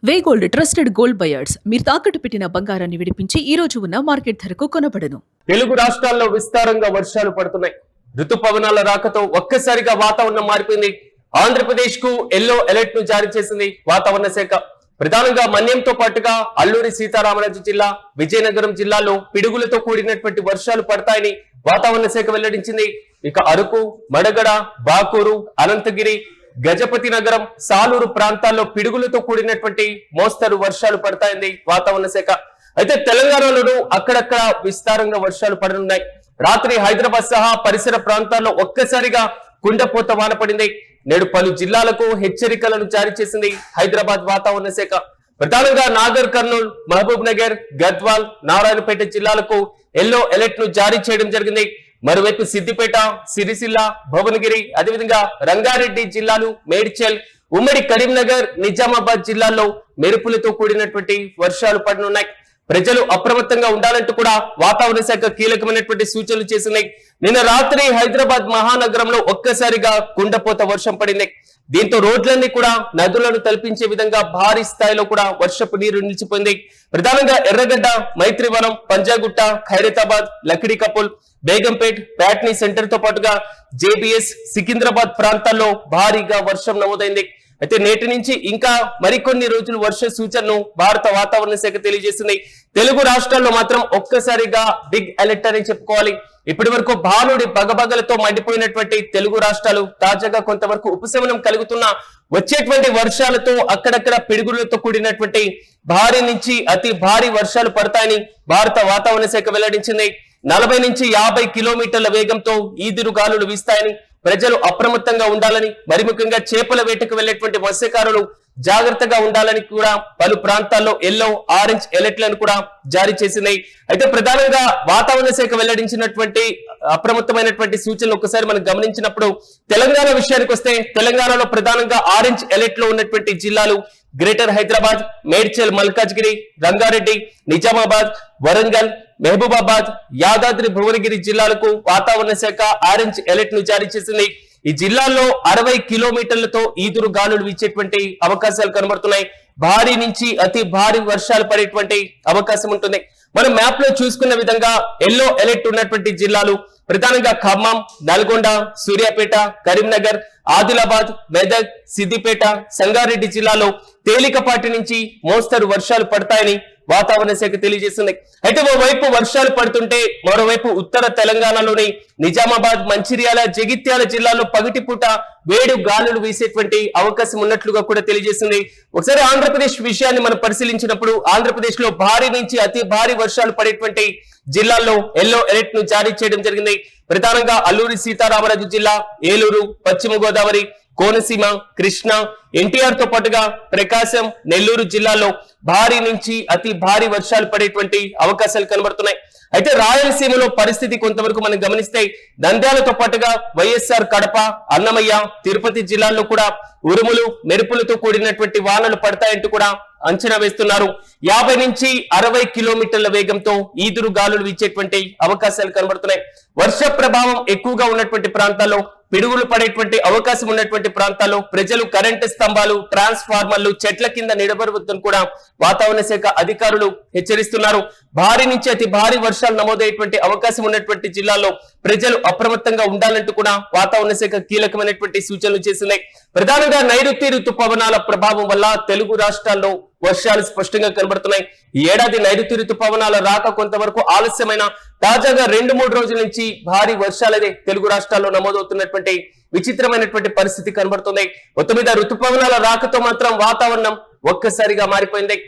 వే gold trusted gold buyers మీరు తాకట్టు పెట్టిన బంగారాన్ని విడిపించి ఈ రోజు ఉన్న మార్కెట్ ధరకు కొనబడను. తెలుగు రాష్ట్రాల్లో విస్తారంగా వర్షాలు పడుతున్నాయి. ఋతుపవనాల రాకతో ఒక్కసారిగా వాతావరణం మారిపోయింది. ఆంధ్రప్రదేశ్ కు ఎల్లో అలర్ట్ ను జారీ చేసింది వాతావరణ శాఖ. ప్రధానంగా మన్యంతో పాటుగా అల్లూరి సీతారామరాజు జిల్లా, విజయనగరం జిల్లాలో పిడుగులతో కూడినటువంటి వర్షాలు పడతాయని వాతావరణ శాఖ వెల్లడించింది. ఇక అరకు, మడగడ, బాకూరు, అనంతగిరి, గజపతి నగరం, సాలూరు ప్రాంతాల్లో పిడుగులతో కూడినటువంటి మోస్తరు వర్షాలు పడతాయని వాతావరణ శాఖ. అయితే తెలంగాణలోనూ అక్కడక్కడ విస్తారంగా వర్షాలు పడనున్నాయి. రాత్రి హైదరాబాద్ సహా పరిసర ప్రాంతాల్లో ఒక్కసారిగా కుండపోత వాన పడింది. నేడు పలు జిల్లాలకు హెచ్చరికలను జారీ చేసింది హైదరాబాద్ వాతావరణ శాఖ. ప్రధానంగా నాగర్ కర్నూల్, మహబూబ్ నగర్, గద్వాల్, నారాయణపేట జిల్లాలకు ఎల్లో అలర్ట్ ను జారీ చేయడం జరిగింది. మరోవైపు సిద్దిపేట, సిరిసిల్ల, భువనగిరి, అదేవిధంగా రంగారెడ్డి జిల్లాలు, మేడ్చల్, ఉమ్మడి కరీంనగర్, నిజామాబాద్ జిల్లాల్లో మెరుపులతో కూడినటువంటి వర్షాలు పడనున్నాయి. ప్రజలు అప్రమత్తంగా ఉండాలంటూ కూడా వాతావరణ శాఖ కీలకమైనటువంటి సూచనలు చేసింది. నిన్న రాత్రి హైదరాబాద్ మహానగరంలో ఒక్కసారిగా కుండపోత వర్షం పడింది. దీంతో రోడ్లన్నీ కూడా నదులను తలపించే విధంగా భారీ స్థాయిలో కూడా వర్షపు నీరు నిలిచిపోయింది. ప్రధానంగా ఎర్రగడ్డ, మైత్రివనం, పంజాగుట్ట, ఖైరతాబాద్, లక్డీ కపుల్, బేగంపేట్, ప్యాట్నీ సెంటర్ తో పాటుగా జేబీఎస్, సికింద్రాబాద్ ప్రాంతాల్లో భారీగా వర్షం నమోదైంది. అయితే నేటి నుంచి ఇంకా మరికొన్ని రోజులు వర్ష సూచనను భారత వాతావరణ శాఖ తెలియజేసింది. తెలుగు రాష్ట్రాల్లో మాత్రం ఒక్కసారిగా బిగ్ అలర్ట్ అని చెప్పుకోవాలి. ఇప్పటి వరకు భానుడి బగబగలతో మండిపోయినటువంటి తెలుగు రాష్ట్రాలు తాజాగా కొంతవరకు ఉపశమనం కలుగుతున్న వచ్చేటువంటి వర్షాలతో అక్కడక్కడ పిడుగులతో కూడినటువంటి భారీ నుంచి అతి భారీ వర్షాలు పడతాయని భారత వాతావరణ శాఖ వెల్లడించింది. 40 నుంచి 50 కిలోమీటర్ల వేగంతో ఈదురు గాలులు వీస్తాయని, ప్రజలు అప్రమత్తంగా ఉండాలని, మరి ముఖ్యంగా చేపల వేటకు వెళ్లేటువంటి మత్స్యకారులు జాగ్రత్తగా ఉండాలని కూడా పలు ప్రాంతాల్లో ఎల్లో, ఆరెంజ్ అలర్ట్లను కూడా జారీ చేసినాయి. అయితే ప్రధానంగా వాతావరణ శాఖ వెల్లడించినటువంటి అప్రమత్తమైనటువంటి సూచనలు ఒకసారి మనం గమనించినప్పుడు తెలంగాణ విషయానికి వస్తే తెలంగాణలో ప్రధానంగా ఆరెంజ్ అలర్ట్ లో ఉన్నటువంటి జిల్లాలు గ్రేటర్ హైదరాబాద్, మేడ్చల్, మల్కాజ్గిరి, రంగారెడ్డి, నిజామాబాద్, వరంగల్, మహబూబాబాద్, యాదాద్రి భువనగిరి జిల్లాలకు వాతావరణ శాఖ ఆరెంజ్ అలర్ట్ ను జారీ చేసింది. ఈ జిల్లాల్లో 60 కిలోమీటర్లతో ఈదురు గాలులు వీచేటువంటి అవకాశాలు కనబడుతున్నాయి. భారీ నుంచి అతి భారీ వర్షాలు పడేటువంటి అవకాశం ఉంటుంది. మనం మ్యాప్ లో చూసుకున్న విధంగా ఎల్లో అలర్ట్ ఉన్నటువంటి జిల్లాలు ప్రధానంగా ఖమ్మం, నల్గొండ, సూర్యాపేట, కరీంనగర్, ఆదిలాబాద్, మెదక్, సిద్దిపేట, సంగారెడ్డి జిల్లాలో తేలికపాటి నుంచి మోస్తరు వర్షాలు పడతాయని వాతావరణ శాఖ తెలియజేస్తుంది. అయితే ఓవైపు వర్షాలు పడుతుంటే మరోవైపు ఉత్తర తెలంగాణలోని నిజామాబాద్, మంచిర్యాల, జగిత్యాల జిల్లాలో పగటిపూట వేడి గాలులు వీసేటువంటి అవకాశం ఉన్నట్లుగా కూడా తెలియజేసింది. ఒకసారి ఆంధ్రప్రదేశ్ విషయాన్ని మనం పరిశీలించినప్పుడు ఆంధ్రప్రదేశ్ లో భారీ నుంచి అతి భారీ వర్షాలు పడేటువంటి జిల్లాల్లో ఎల్లో అలర్ట్ ను జారీ చేయడం జరిగింది. ప్రధానంగా అల్లూరి సీతారామరాజు జిల్లా, ఏలూరు, పశ్చిమ గోదావరి, కోనసీమ, కృష్ణ, ఎన్టీఆర్ తో పాటుగా ప్రకాశం, నెల్లూరు జిల్లాల్లో భారీ నుంచి అతి భారీ వర్షాలు పడేటువంటి అవకాశాలు కనబడుతున్నాయి. అయితే రాయలసీమలో పరిస్థితి కొంతవరకు మనం గమనిస్తే నంద్యాలతో పాటుగా వైఎస్ఆర్ కడప, అన్నమయ్య, తిరుపతి జిల్లాల్లో కూడా ఉరుములు, మెరుపులతో కూడినటువంటి వానలు పడతాయంటూ కూడా అంచనా వేస్తున్నారు. 50 నుంచి 60 కిలోమీటర్ల వేగంతో ఈదురు గాలులు వీచేటువంటి అవకాశాలు కనబడుతున్నాయి. వర్ష ప్రభావం ఎక్కువగా ఉన్నటువంటి ప్రాంతాల్లో, పిడుగులు పడేటువంటి అవకాశం ఉన్నటువంటి ప్రాంతాల్లో ప్రజలు కరెంటు స్తంభాలు, ట్రాన్స్ఫార్మర్లు, చెట్ల కింద నిలబడవద్దని కూడా వాతావరణ శాఖ అధికారులు హెచ్చరిస్తున్నారు. భారీ నుంచి అతి భారీ వర్షాలు నమోదయ్యేటువంటి అవకాశం ఉన్నటువంటి జిల్లాల్లో ప్రజలు అప్రమత్తంగా ఉండాలంటూ కూడా వాతావరణ శాఖ కీలకమైనటువంటి సూచనలు చేస్తున్నాయి. ప్రధానంగా నైరుతి ఋతుపవనాల ప్రభావం వల్ల తెలుగు రాష్ట్రాల్లో వర్షాలు స్పష్టంగా కనబడుతున్నాయి. ఈ ఏడాది నైరుతి ఋతుపవనాల రాక కొంతవరకు ఆలస్యమైన తాజాగా 2-3 రోజుల నుంచి భారీ వర్షాలనే తెలుగు రాష్ట్రాల్లో నమోదవుతున్నటువంటి విచిత్రమైనటువంటి పరిస్థితి కనబడుతుంది. మొత్తం మీద ఋతుపవనాల రాకతో మాత్రం వాతావరణం ఒక్కసారిగా మారిపోయింది.